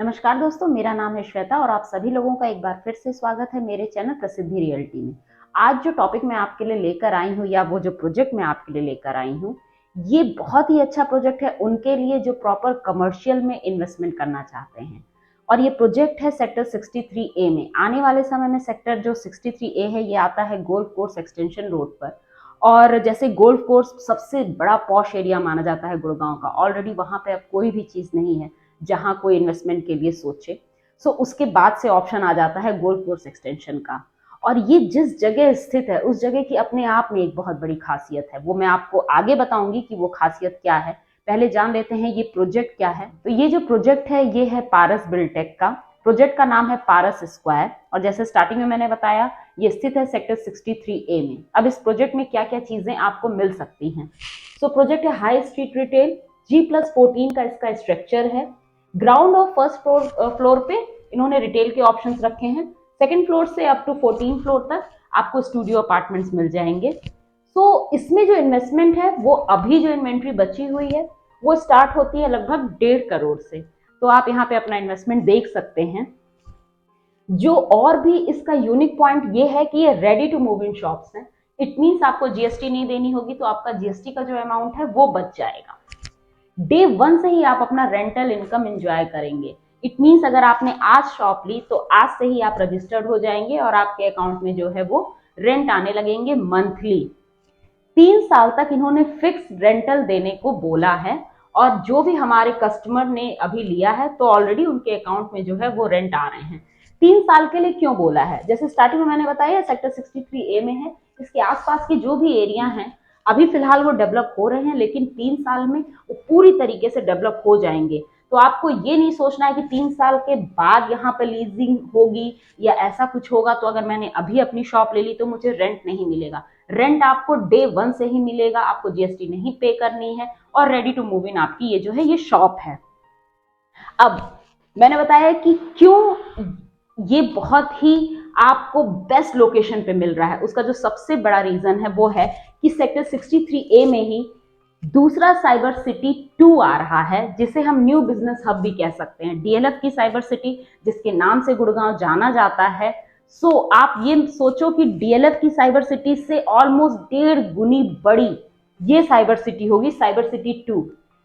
नमस्कार दोस्तों, मेरा नाम है श्वेता और आप सभी लोगों का एक बार फिर से स्वागत है मेरे चैनल प्रसिद्धि रियल्टी में। आज जो टॉपिक मैं आपके लिए लेकर आई हूँ या वो जो प्रोजेक्ट मैं आपके लिए लेकर आई हूँ, ये बहुत ही अच्छा प्रोजेक्ट है उनके लिए जो प्रॉपर कमर्शियल में इन्वेस्टमेंट करना चाहते हैं। और ये प्रोजेक्ट है सेक्टर 63A में। आने वाले समय में सेक्टर जो 63A है ये आता है गोल्फ कोर्स एक्सटेंशन रोड पर। और जैसे गोल्फ कोर्स सबसे बड़ा पॉश एरिया माना जाता है गुड़गांव का, ऑलरेडी वहां पे अब कोई भी चीज नहीं है जहां कोई इन्वेस्टमेंट के लिए सोचे। सो उसके बाद से ऑप्शन आ जाता है गोल्फ कोर्स एक्सटेंशन का। और ये जिस जगह स्थित है उस जगह की अपने आप में एक बहुत बड़ी खासियत है, वो मैं आपको आगे बताऊंगी कि वो खासियत क्या है। पहले जान लेते हैं ये प्रोजेक्ट क्या है। तो ये जो प्रोजेक्ट है ये है पारस बिल्टेक का। प्रोजेक्ट का नाम है पारस स्क्वायर और जैसे स्टार्टिंग में मैंने बताया ये स्थित है सेक्टर 63A में। अब इस प्रोजेक्ट में क्या क्या चीजें आपको मिल सकती हैं। सो प्रोजेक्ट है हाई स्ट्रीट रिटेल, G+14 का इसका स्ट्रक्चर है। ग्राउंड और फर्स्ट फ्लोर पे इन्होंने रिटेल के ऑप्शंस रखे हैं। सेकंड फ्लोर से अप टू 14 फ्लोर तक आपको स्टूडियो अपार्टमेंट्स मिल जाएंगे। तो इसमें जो इन्वेस्टमेंट है वो अभी जो इन्वेंट्री बची हुई है वो स्टार्ट होती है लगभग 1.5 करोड़ से। तो आप यहाँ पे अपना इन्वेस्टमेंट देख सकते हैं। जो और भी इसका यूनिक पॉइंट ये है कि ये ready to move in shops हैं। इट मीन्स आपको जीएसटी नहीं देनी होगी, तो आपका जीएसटी का जो अमाउंट है वो बच जाएगा। डे वन से ही आप अपना रेंटल इनकम एंजॉय करेंगे। इट मीन्स अगर आपने आज शॉप ली तो आज से ही आप रजिस्टर्ड हो जाएंगे और आपके अकाउंट में जो है वो रेंट आने लगेंगे मंथली। 3 साल तक इन्होंने फिक्स रेंटल देने को बोला है और जो भी हमारे कस्टमर ने अभी लिया है तो ऑलरेडी उनके अकाउंट में जो है वो रेंट आ रहे हैं। 3 साल के लिए क्यों बोला है, जैसे स्टार्टिंग में मैंने बताया सेक्टर 63A में है। इसके आसपास के जो भी एरिया हैं अभी फिलहाल वो डेवलप हो रहे हैं, लेकिन 3 साल में वो पूरी तरीके से डेवलप हो जाएंगे। तो आपको ये नहीं सोचना है कि 3 साल के बाद यहाँ पे लीजिंग होगी या ऐसा कुछ होगा, तो अगर मैंने अभी अपनी शॉप ले ली तो मुझे रेंट नहीं मिलेगा। रेंट आपको डे वन से ही मिलेगा, आपको जीएसटी नहीं पे करनी है और रेडी टू मूव इन आपकी ये जो है ये शॉप है। अब मैंने बताया कि क्यों ये बहुत ही आपको बेस्ट लोकेशन पे मिल रहा है। उसका जो सबसे बड़ा रीजन है वो है कि सेक्टर 63A में ही दूसरा साइबर सिटी 2 आ रहा है, जिसे हम न्यू बिजनेस हब भी कह सकते हैं। डीएलएफ की साइबर सिटी जिसके नाम से गुड़गांव जाना जाता है। सो आप ये सोचो कि डीएलएफ की साइबर सिटी से ऑलमोस्ट 1.5 गुनी बड़ी ये साइबर सिटी होगी, साइबर सिटी 2।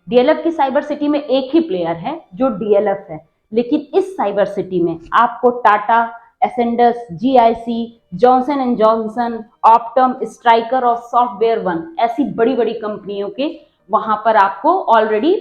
डीएलएफ की साइबर सिटी में एक ही प्लेयर है जो डीएलएफ है, लेकिन इस साइबर सिटी में आपको Tata, Ascendas, GIC, Johnson and Johnson, Optum, Stryker और सॉफ्टवेयर वन ऐसी बड़ी बड़ी कंपनियों के वहां पर आपको ऑलरेडी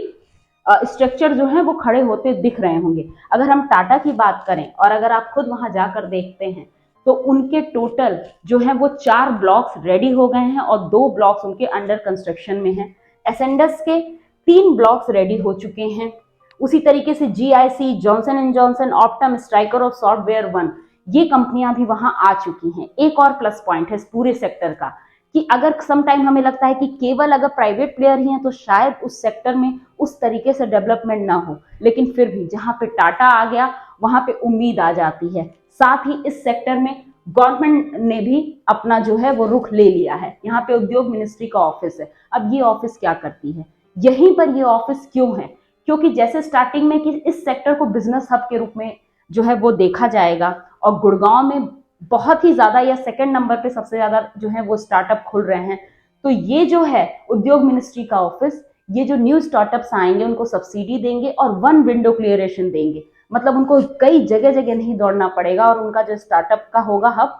स्ट्रक्चर जो है वो खड़े होते दिख रहे होंगे। अगर हम टाटा की बात करें और अगर आप खुद वहां जाकर देखते हैं तो उनके टोटल जो है वो 4 ब्लॉक्स रेडी हो गए हैं और 2 ब्लॉक्स उनके अंडर कंस्ट्रक्शन में हैं। एसेंडस के 3 ब्लॉक्स रेडी हो चुके हैं। उसी तरीके से GIC, Johnson and Johnson, Optum, Stryker और सॉफ्टवेयर वन ये कंपनियां भी वहां आ चुकी हैं। एक और प्लस पॉइंट है इस पूरे सेक्टर का कि अगर सम टाइम हमें लगता है कि केवल अगर प्राइवेट प्लेयर ही हैं तो शायद उस सेक्टर में उस तरीके से डेवलपमेंट ना हो, लेकिन फिर भी जहां पे टाटा आ गया वहां पे उम्मीद आ जाती है। साथ ही इस सेक्टर में गवर्नमेंट ने भी अपना जो है वो रुख ले लिया है। यहाँ पे उद्योग मिनिस्ट्री का ऑफिस है। अब ये ऑफिस क्या करती है, यहीं पर ये ऑफिस क्यों है, क्योंकि जैसे स्टार्टिंग में कि इस सेक्टर को बिजनेस हब के रूप में जो है वो देखा जाएगा और गुड़गांव में बहुत ही ज्यादा या सेकंड नंबर पे सबसे ज्यादा जो है वो स्टार्टअप खुल रहे हैं। तो ये जो है उद्योग मिनिस्ट्री का ऑफिस, ये जो न्यू स्टार्टअप्स आएंगे उनको सब्सिडी देंगे और वन विंडो क्लियरेशन देंगे। मतलब उनको कई जगह जगह नहीं दौड़ना पड़ेगा और उनका जो स्टार्टअप का होगा हब,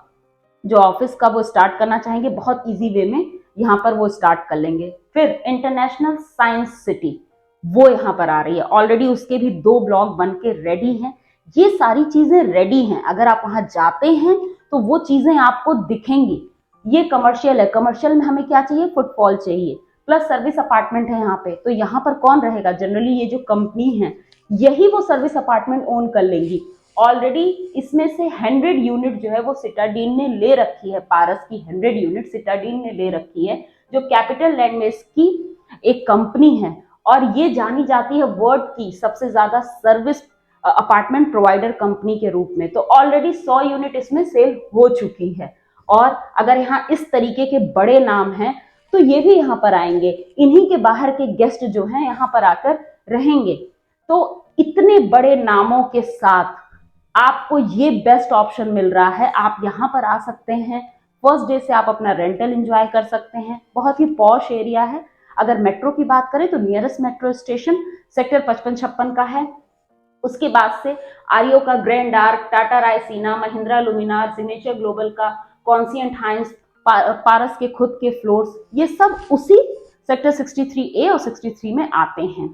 जो ऑफिस का वो स्टार्ट करना चाहेंगे बहुत इजी वे में यहाँ पर वो स्टार्ट कर लेंगे। फिर इंटरनेशनल साइंस सिटी वो यहाँ पर आ रही है, ऑलरेडी उसके भी 2 ब्लॉक बन के रेडी हैं। ये सारी चीजें रेडी हैं, अगर आप वहां जाते हैं तो वो चीजें आपको दिखेंगी। ये कमर्शियल है, कमर्शियल में हमें क्या चाहिए, फुटफॉल चाहिए, प्लस सर्विस अपार्टमेंट है यहाँ पे। तो यहाँ पर कौन रहेगा, जनरली ये जो कंपनी है यही वो सर्विस अपार्टमेंट ओन कर लेंगी। ऑलरेडी इसमें से 100 यूनिट जो है वो सिटाडीन ने ले रखी है, पारस की 100 यूनिट सिटाडीन ने ले रखी है, जो कैपिटल लैंड में इसकी एक कंपनी है और ये जानी जाती है वर्ल्ड की सबसे ज्यादा सर्विस अपार्टमेंट प्रोवाइडर कंपनी के रूप में। तो ऑलरेडी 100 यूनिट इसमें सेल हो चुकी है। और अगर यहाँ इस तरीके के बड़े नाम हैं तो ये भी यहाँ पर आएंगे, इन्हीं के बाहर के गेस्ट जो हैं यहाँ पर आकर रहेंगे। तो इतने बड़े नामों के साथ आपको ये बेस्ट ऑप्शन मिल रहा है। आप यहाँ पर आ सकते हैं, फर्स्ट डे से आप अपना रेंटल एंजॉय कर सकते हैं। बहुत ही पॉश एरिया है। अगर मेट्रो की बात करें तो नियरेस्ट मेट्रो स्टेशन सेक्टर 55-56 का है। उसके बाद से आरियो का Grand Arch, Tata Raisina, Mahindra Luminare, Signature Global का कॉन्सियंट हाइंस, पारस के खुद के फ्लोर्स, ये सब उसी सेक्टर 63A और 63 में आते हैं।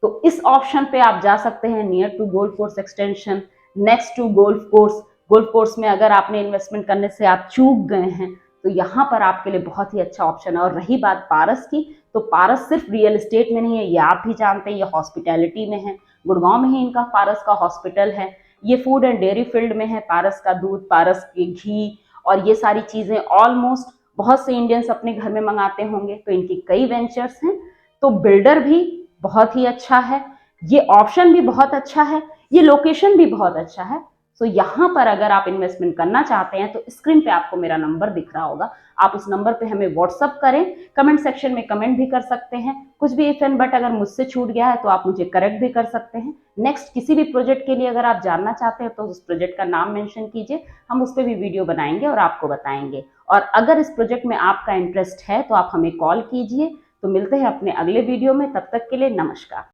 तो इस ऑप्शन पे आप जा सकते हैं, near to golf course extension, next to golf course. Golf course में अगर आपने इन्वेस्टमेंट करने से आप चूक गए हैं तो यहाँ पर आपके लिए बहुत ही अच्छा ऑप्शन है। और रही बात पारस की, तो पारस सिर्फ रियल एस्टेट में नहीं है, ये आप भी जानते हैं, ये हॉस्पिटैलिटी में है। गुड़गांव में ही इनका पारस का हॉस्पिटल है। ये फूड एंड डेयरी फील्ड में है। पारस का दूध, पारस के घी और ये सारी चीजें ऑलमोस्ट बहुत से इंडियंस अपने घर में मंगाते होंगे। तो इनकी कई वेंचर्स हैं। तो बिल्डर भी बहुत ही अच्छा है, ये ऑप्शन भी बहुत अच्छा है, ये लोकेशन भी बहुत अच्छा है। तो यहाँ पर अगर आप इन्वेस्टमेंट करना चाहते हैं तो स्क्रीन पे आपको मेरा नंबर दिख रहा होगा, आप उस नंबर पे हमें व्हाट्सअप करें। कमेंट सेक्शन में कमेंट भी कर सकते हैं। कुछ भी इफ एंड बट अगर मुझसे छूट गया है तो आप मुझे करेक्ट भी कर सकते हैं। नेक्स्ट किसी भी प्रोजेक्ट के लिए अगर आप जानना चाहते हैं तो उस प्रोजेक्ट का नाम मेंशन कीजिए, हम उस पर भी वीडियो बनाएंगे और आपको बताएंगे। और अगर इस प्रोजेक्ट में आपका इंटरेस्ट है तो आप हमें कॉल कीजिए। तो मिलते हैं अपने अगले वीडियो में, तब तक के लिए नमस्कार।